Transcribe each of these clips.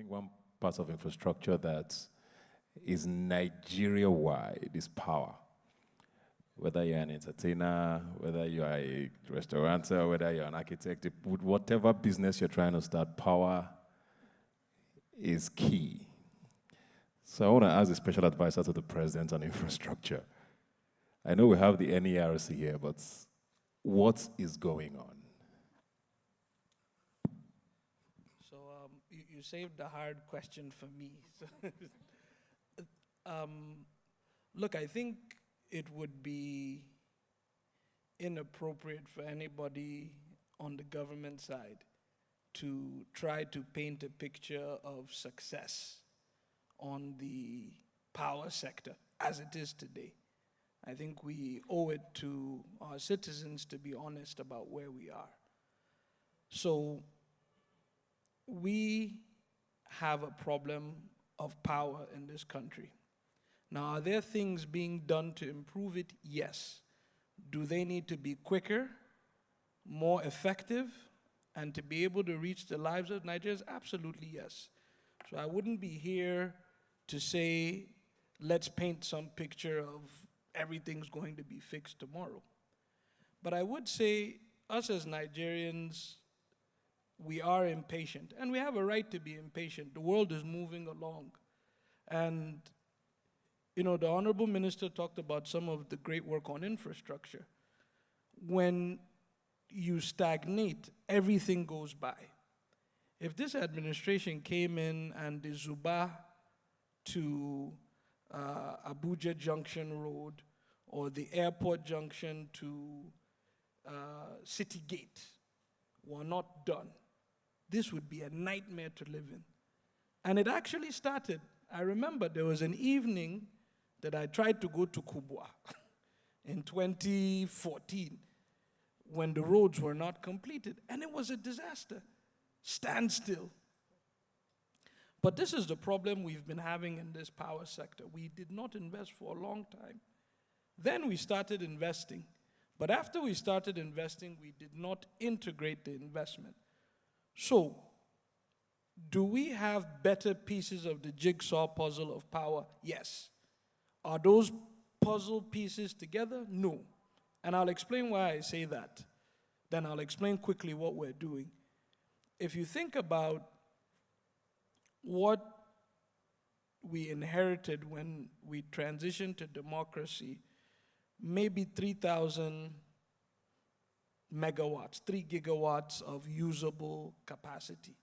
think one part of infrastructure that is Nigeria-wide is power. Whether you're an entertainer, whether you are a restaurateur, whether you're an architect, whatever business you're trying to start, power is key. So I want to ask the special advisor to the president on infrastructure. I know we have the NERC here, but what is going on? So you saved the hard question for me. Look, I think it would be inappropriate for anybody on the government side to try to paint a picture of success on the power sector as it is today. I think we owe it to our citizens to be honest about where we are. So we have a problem of power in this country. Now, are there things being done to improve it? Yes. Do they need to be quicker, more effective, and to be able to reach the lives of Nigerians? Absolutely yes. So I wouldn't be here to say, let's paint some picture of everything's going to be fixed tomorrow. But I would say, us as Nigerians, we are impatient, and we have a right to be impatient. The world is moving along. And you know, the Honorable Minister talked about some of the great work on infrastructure. When you stagnate, everything goes by. If this administration came in and the Zuba to Abuja Junction Road or the airport junction to City Gate were not done, this would be a nightmare to live in. And it actually started. I remember there was an evening that I tried to go to Kubwa in 2014 when the roads were not completed, and it was a disaster. Standstill. But this is the problem we've been having in this power sector. We did not invest for a long time. Then we started investing. But after we started investing, we did not integrate the investment. So, do we have better pieces of the jigsaw puzzle of power? Yes. Are those puzzle pieces together? No. And I'll explain why I say that. Then I'll explain quickly what we're doing. If you think about what we inherited when we transitioned to democracy, maybe 3,000 megawatts, 3 gigawatts of usable capacity.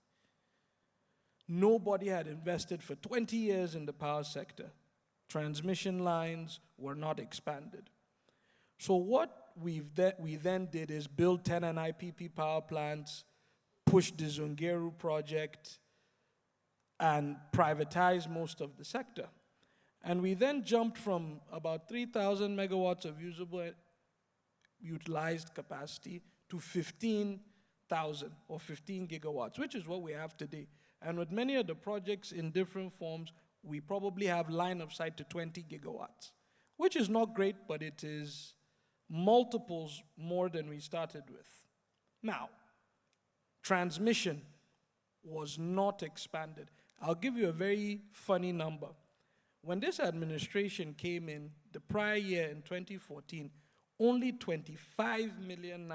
Nobody had invested for 20 years in the power sector. Transmission lines were not expanded. So what we then did is build 10 NIPP power plants, push the Zungeru project, and privatize most of the sector. And we then jumped from about 3,000 megawatts of usable utilized capacity to 15,000 or 15 gigawatts, which is what we have today. And with many of the projects in different forms, we probably have line of sight to 20 gigawatts, which is not great, but it is multiples more than we started with. Now, transmission was not expanded. I'll give you a very funny number. When this administration came in, the prior year in 2014, only $25 million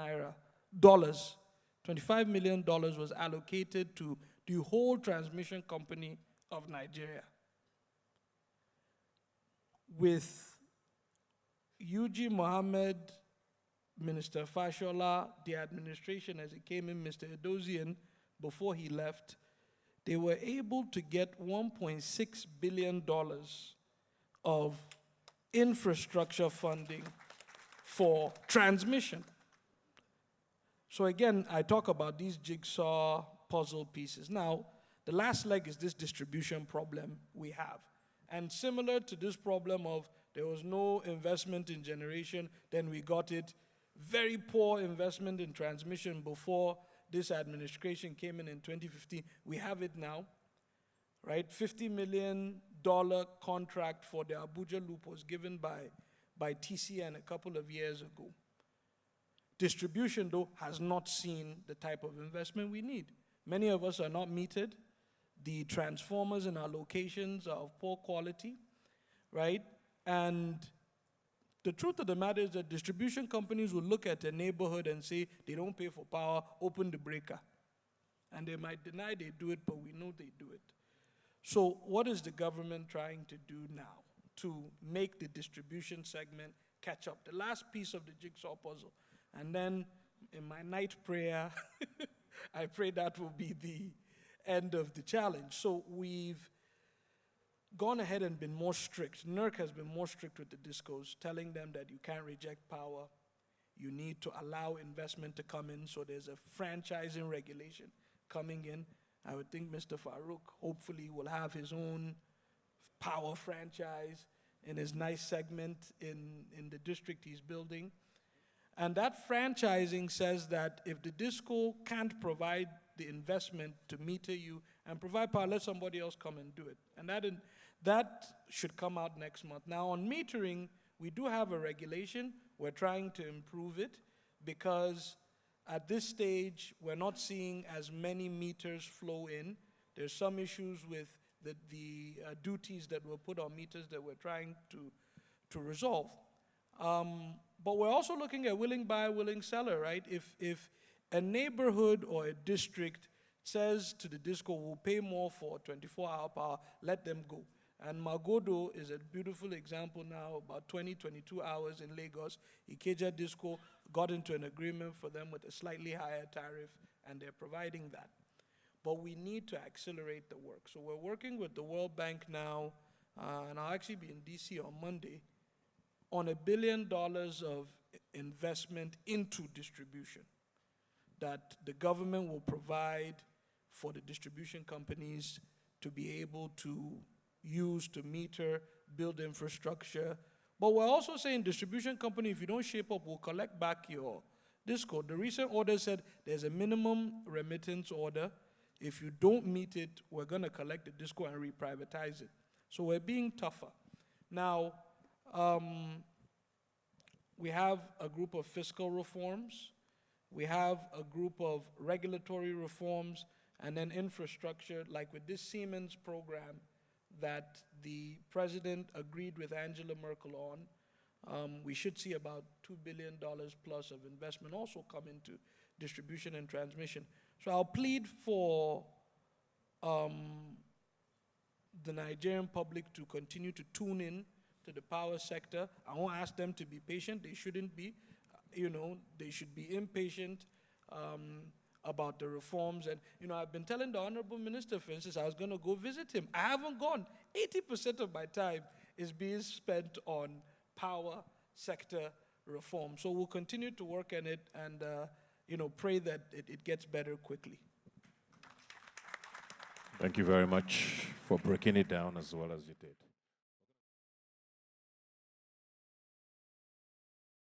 was allocated to the whole transmission company of Nigeria. With UG Mohammed, Minister Fashola, the administration as it came in, Mr. Edozian, before he left, they were able to get $1.6 billion of infrastructure funding for transmission. So again, I talk about these jigsaw puzzle pieces. Now, the last leg is this distribution problem we have. And similar to this problem of there was no investment in generation, then we got it. Very poor investment in transmission before this administration came in 2015. We have it now, right? $50 million contract for the Abuja loop was given by TCN a couple of years ago. Distribution, though, has not seen the type of investment we need. Many of us are not metered. The transformers in our locations are of poor quality, right? And the truth of the matter is that distribution companies will look at a neighborhood and say, they don't pay for power, open the breaker. And they might deny they do it, but we know they do it. So what is the government trying to do now to make the distribution segment catch up? The last piece of the jigsaw puzzle. And then in my night prayer, I pray that will be the end of the challenge. So we've gone ahead and been more strict. NERC has been more strict with the discos, telling them that you can't reject power. You need to allow investment to come in, so there's a franchising regulation coming in. I would think Mr. Farouk hopefully will have his own power franchise in his nice segment in the district he's building. And that franchising says that if the disco can't provide the investment to meter you and provide power, let somebody else come and do it. And that should come out next month. Now on metering, we do have a regulation. We're trying to improve it because at this stage, we're not seeing as many meters flow in. There's some issues with the duties that were put on meters that we're trying to resolve. But we're also looking at willing buyer, willing seller, right? If a neighborhood or a district says to the disco, we'll pay more for 24-hour power, let them go. And Magodo is a beautiful example now, about 22 hours in Lagos. Ikeja Disco got into an agreement for them with a slightly higher tariff, and they're providing that. But we need to accelerate the work. So we're working with the World Bank now, and I'll actually be in DC on Monday, on $1 billion of investment into distribution that the government will provide for the distribution companies to be able to use to meter, build infrastructure. But we're also saying distribution company, if you don't shape up, we'll collect back your disco. The recent order said there's a minimum remittance order. If you don't meet it, we're going to collect the disco and reprivatize it. So we're being tougher. Now, we have a group of fiscal reforms. We have a group of regulatory reforms, and then infrastructure, like with this Siemens program that the president agreed with Angela Merkel on. We should see about $2 billion plus of investment also come into distribution and transmission. So I'll plead for the Nigerian public to continue to tune in to the power sector. I won't ask them to be patient. They shouldn't be. They should be impatient about the reforms. And, I've been telling the Honorable Minister, for instance, I was going to go visit him. I haven't gone. 80% of my time is being spent on power sector reform. So we'll continue to work on it and, pray that it gets better quickly. Thank you very much for breaking it down as well as you did.